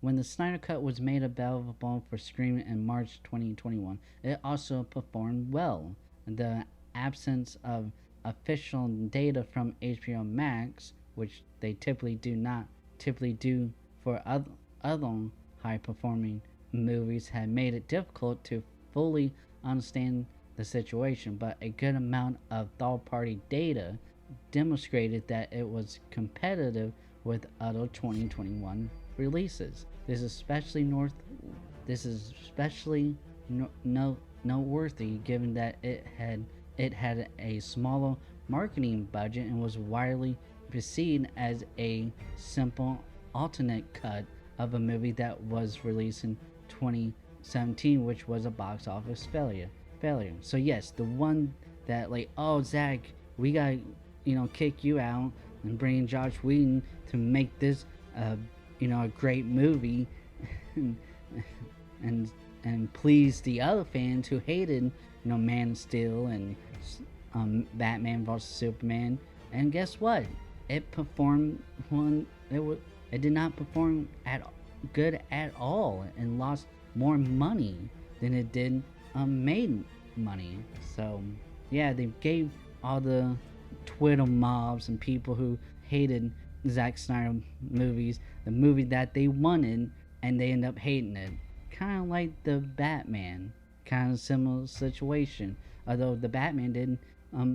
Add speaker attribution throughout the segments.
Speaker 1: when the Snyder Cut was made available for streaming in March 2021, it also performed well. The absence of official data from HBO Max, which they typically do for other high performing movies, had made it difficult to fully understand the situation, but a good amount of third party data demonstrated that it was competitive with other 2021 releases. This is especially noteworthy given that it had a smaller marketing budget and was widely perceived as a simple alternate cut of a movie that was released in 2017, which was a box office failure. So yes, the one that like, oh Zack, we got kick you out and bring Josh Whedon to make this a great movie and and please the other fans who hated Man of Steel and Batman vs Superman. And guess what? It performed one. It did not perform good at all and lost more money than it did made money. So yeah, they gave all the Twitter mobs and people who hated Zack Snyder movies the movie that they wanted, and they end up hating it. Kind of like the Batman, kind of similar situation. Although the Batman did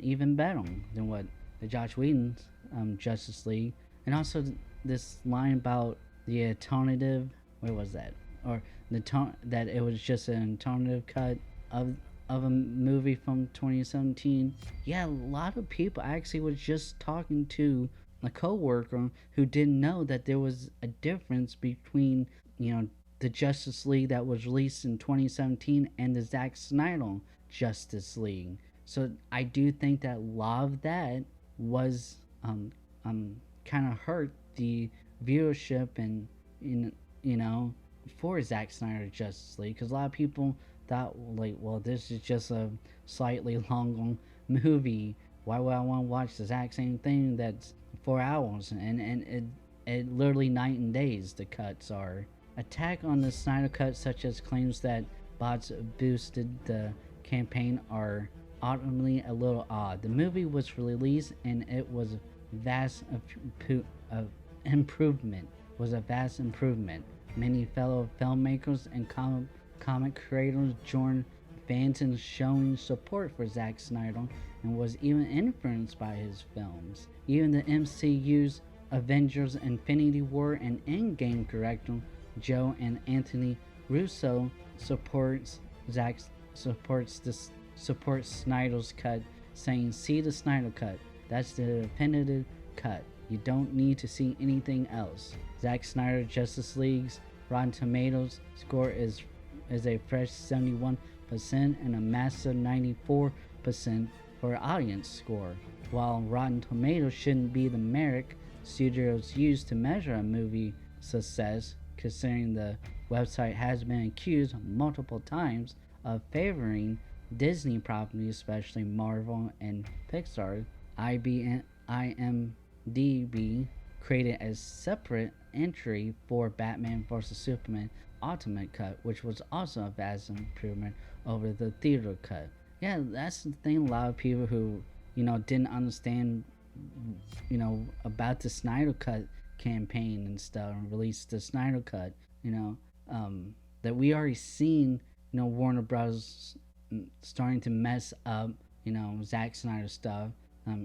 Speaker 1: even better than what the Josh Whedon's Justice League. And also this line about the alternative, where was that? Or that it was just an alternative cut of a movie from 2017. Yeah, a lot of people actually was just talking to a coworker who didn't know that there was a difference between the Justice League that was released in 2017 and the Zack Snyder Justice League. So I do think that a lot of that was kind of hurt the viewership and for Zack Snyder Justice League, because a lot of people thought like, well, this is just a slightly longer movie. Why would I want to watch the exact same thing that's 4 hours? And it literally night and days the cuts are. Attack on the Snyder Cut, such as claims that bots boosted the campaign, are ultimately a little odd. The movie was released and it was a vast improvement. Many fellow filmmakers and comic creators joined fans in showing support for Zack Snyder and was even influenced by his films. Even the MCU's Avengers Infinity War and Endgame director Joe and Anthony Russo supports Snyder's cut, saying, "See the Snyder Cut. That's the definitive cut. You don't need to see anything else." Zack Snyder Justice League's Rotten Tomatoes score is a fresh 71% and a massive 94% for audience score. While Rotten Tomatoes shouldn't be the metric studios use to measure a movie success, considering the website has been accused multiple times of favoring Disney properties, especially Marvel and Pixar, IMDb created a separate entry for Batman vs Superman Ultimate Cut, which was also a vast improvement over the theater cut. Yeah, that's the thing. A lot of people who didn't understand about the Snyder Cut campaign and stuff, and released the Snyder Cut, that we already seen Warner Bros starting to mess up Zack Snyder stuff.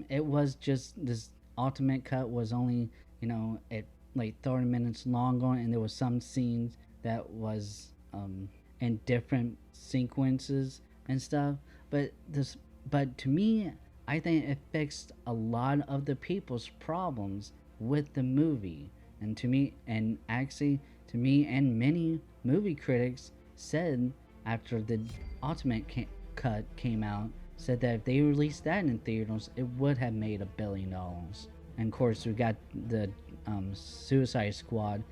Speaker 1: It was just this Ultimate Cut was only at like 30 minutes longer, and there was some scenes that was in different sequences and stuff, but to me, I think it fixed a lot of the people's problems with the movie. And to me, and many movie critics said after the Ultimate Cut came out, said that if they released that in theaters, it would have made $1 billion. And of course, we got the Suicide Squad,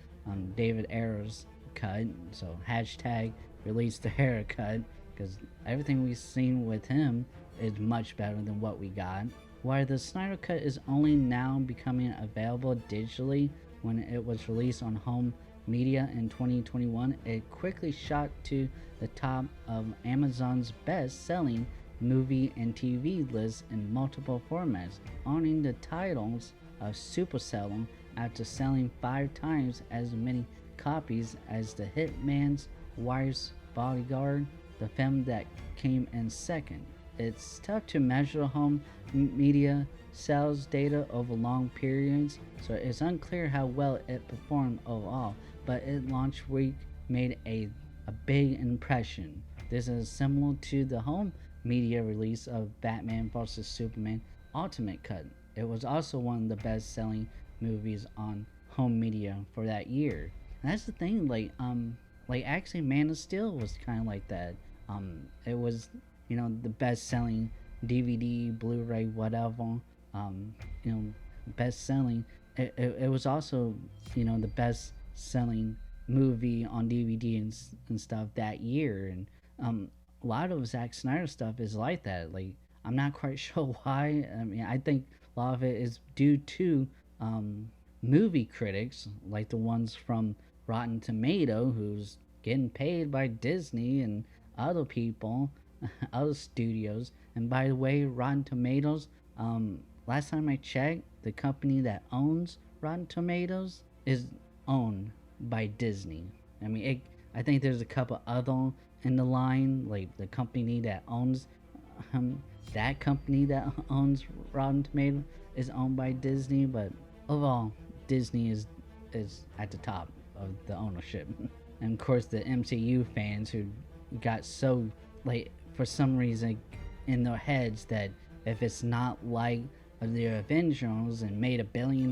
Speaker 1: David Ayer's cut. So hashtag release the haircut, because everything we've seen with him is much better than what we got. While the Snyder Cut is only now becoming available digitally, when it was released on home media in 2021, it quickly shot to the top of Amazon's best-selling movie and TV lists in multiple formats, owning the titles of superseller after selling 5 times as many copies as The Hitman's Wife's Bodyguard, the film that came in second. It's tough to measure home media sales data over long periods, so it's unclear how well it performed overall, but its launch week made a big impression. This is similar to the home media release of Batman vs. Superman Ultimate Cut. It was also one of the best selling movies on home media for that year. And that's the thing, like actually Man of Steel was kind of like that. It was, the best selling DVD, Blu-ray, whatever. You know, best selling. It was also, the best selling movie on DVD and stuff that year. And a lot of Zack Snyder stuff is like that. Like, I'm not quite sure why. I mean, I think a lot of it is due to movie critics, like the ones from Rotten Tomato, who's getting paid by Disney and other people, other studios. And by the way, Rotten Tomatoes, last time I checked, the company that owns Rotten Tomatoes is owned by Disney. I mean, I think there's a couple other in the line, like the company that owns that company that owns Rotten Tomato is owned by Disney, but overall, Disney is at the top of the ownership. And of course, the MCU fans who got so, like, for some reason in their heads that if it's not like the Avengers and made $1 billion,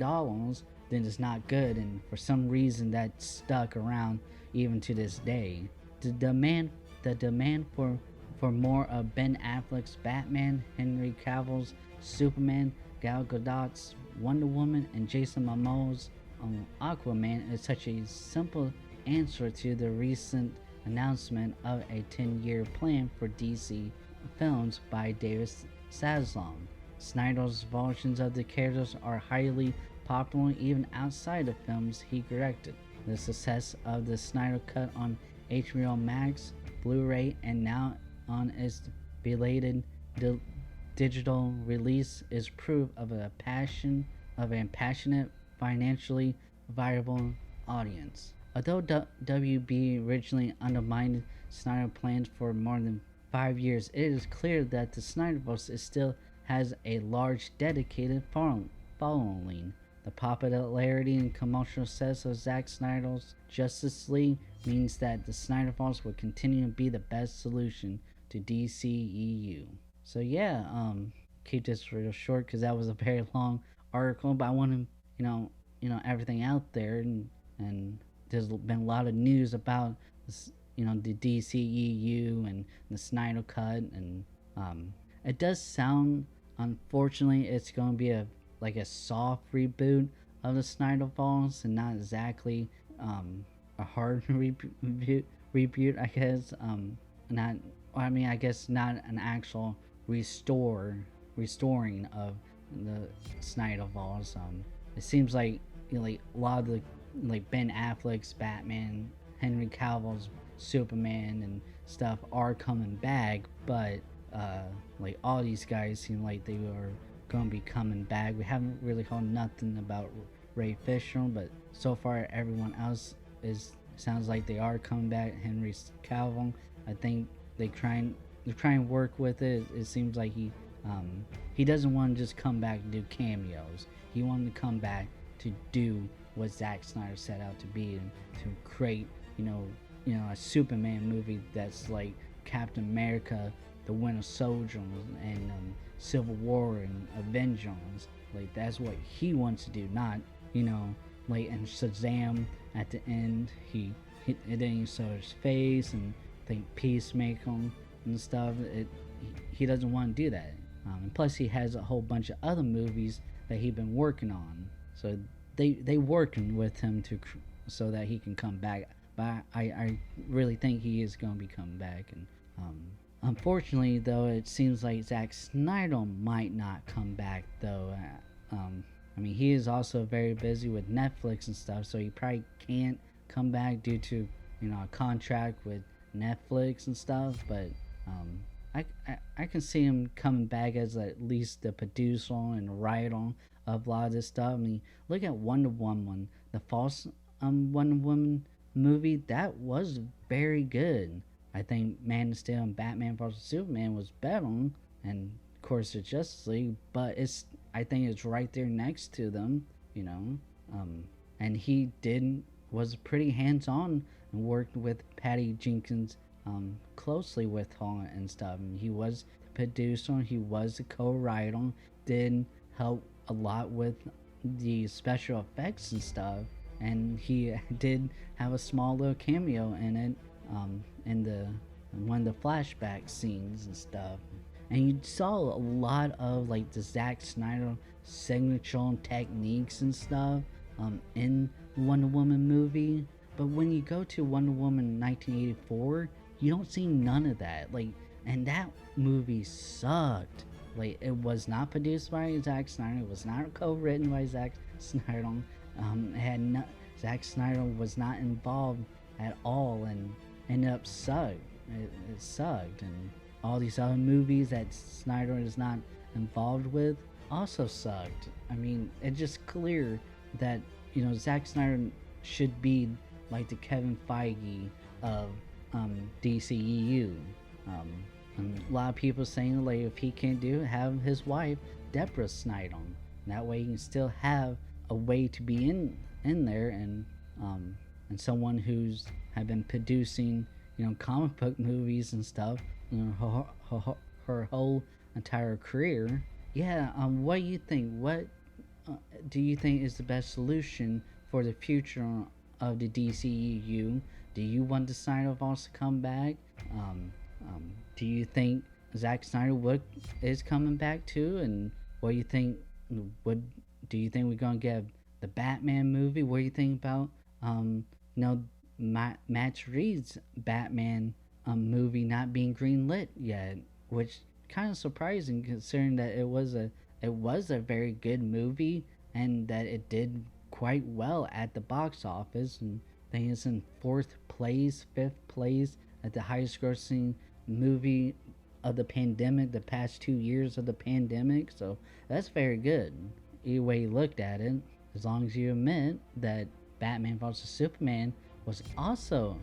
Speaker 1: then it's not good, and for some reason that stuck around even to this day. The demand for more of Ben Affleck's Batman, Henry Cavill's Superman, Gal Gadot's Wonder Woman, and Jason Momoa's Aquaman is such a simple answer to the recent announcement of a 10-year plan for DC films by David Zaslav. Snyder's versions of the characters are highly popular even outside of films he directed. The success of the Snyder Cut on HBO Max, Blu-ray, and now on its belated digital release is proof of a passionate, financially viable audience. Although WB originally undermined Snyder plans for more than 5 years, it is clear that the SnyderVerse still has a large dedicated following. The popularity and commercial success of Zack Snyder's Justice League means that the SnyderVerse will continue to be the best solution to DCEU. So yeah, keep this real short because that was a very long article, but I want to, everything out there, and there's been a lot of news about this, the DCEU and the Snyder Cut, and it does sound, unfortunately, it's going to be a soft reboot of the Snyderverse and not exactly a hard reboot, I guess. I guess not an actual restoring of the Snyderverse. It seems like a lot of the Ben Affleck's Batman, Henry Cavill's Superman and stuff are coming back, but all these guys seem like they are gonna be coming back. We haven't really heard nothing about Ray Fisher, but so far everyone else sounds like they are coming back. Henry Cavill, I think they're trying to work with it. It seems like he doesn't want to just come back and do cameos. He wanted to come back to do what Zack Snyder set out to be, and to create a Superman movie that's like Captain America, the Winter Soldier, and Civil War and Avengers. Like, that's what he wants to do, not and Shazam at the end, he then you saw his face, and I think Peacemaker and stuff. He doesn't want to do that. And plus he has a whole bunch of other movies that he's been working on, so they working with him so that he can come back. But I really think he is going to be coming back. And unfortunately, though, it seems like Zack Snyder might not come back, though. He is also very busy with Netflix and stuff, so he probably can't come back due to a contract with Netflix and stuff, but um, I can see him coming back as at least the producer and writer of a lot of this stuff. I mean, look at Wonder Woman, the false Wonder Woman movie. That was very good. I think Man of Steel and Batman vs Superman was better, and of course the Justice League, but I think it's right there next to them, you know. Um, and he did was pretty hands on and worked with Patty Jenkins closely with her and stuff. And he was the producer, he was the co-writer, did help a lot with the special effects and stuff. And he did have a small little cameo in it, in the one of the flashback scenes and stuff. And you saw a lot of like the Zack Snyder signature techniques and stuff in Wonder Woman movie. But when you go to Wonder Woman 1984, you don't see none of that. Like, and that movie sucked. Like, it was not produced by Zack Snyder. It was not co-written by Zack Snyder. Zack Snyder was not involved at all, and ended up sucked. It sucked, and all these other movies that Snyder is not involved with also sucked. I mean, it's just clear that Zack Snyder should be like the Kevin Feige of DCEU. And a lot of people saying like if he can't do it, have his wife Deborah Snyder. That way you can still have a way to be in there, and someone who's have been producing comic book movies and stuff her whole entire career. Yeah. What do you think? What do you think is the best solution for the future of the DCEU? Do you want the Snyderverse to come back? Do you think Zack Snyder is coming back too? And what do you think? Do you think we're gonna get the Batman movie? What do you think about Matt Reeves' Batman movie not being greenlit yet? Which kind of surprising considering that it was a very good movie and that it did quite well at the box office, and I think it's in 5th place at the highest grossing movie of the pandemic, the past 2 years of the pandemic. So that's very good either way you looked at it, as long as you admit that Batman vs Superman was also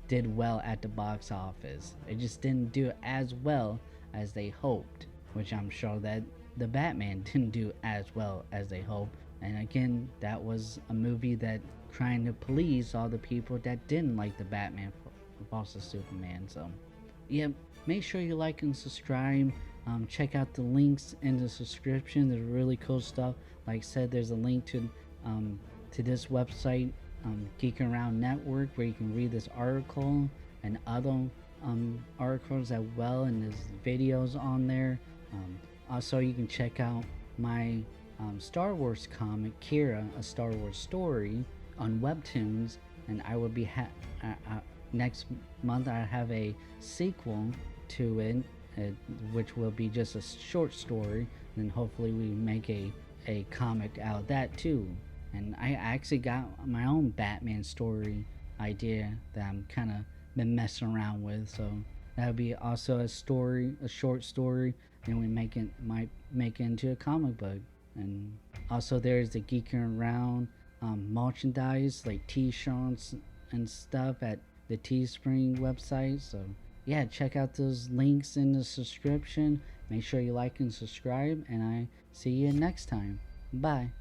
Speaker 1: did well at the box office. It just didn't do as well as they hoped, which I'm sure that the Batman didn't do as well as they hoped. And again, that was a movie that trying to please all the people that didn't like the Batman vs Superman. So yeah, make sure you like and subscribe. Check out the links in the description. There's really cool stuff. Like I said, there's a link to this website, Geeking Around Network, where you can read this article and other articles as well, and there's videos on there. Also, you can check out my Star Wars comic, Kira, a Star Wars story, on Webtoons, and I will be next month I have a sequel to it, which will be just a short story, and then hopefully we make a comic out of that too. And I actually got my own Batman story idea that I'm kind of been messing around with, so that would be also a short story, and we might make it into a comic book. And also there's the Geeking Around merchandise, like t-shirts and stuff at the Teespring website. So yeah, check out those links in the description. Make sure you like and subscribe, and I see you next time. Bye.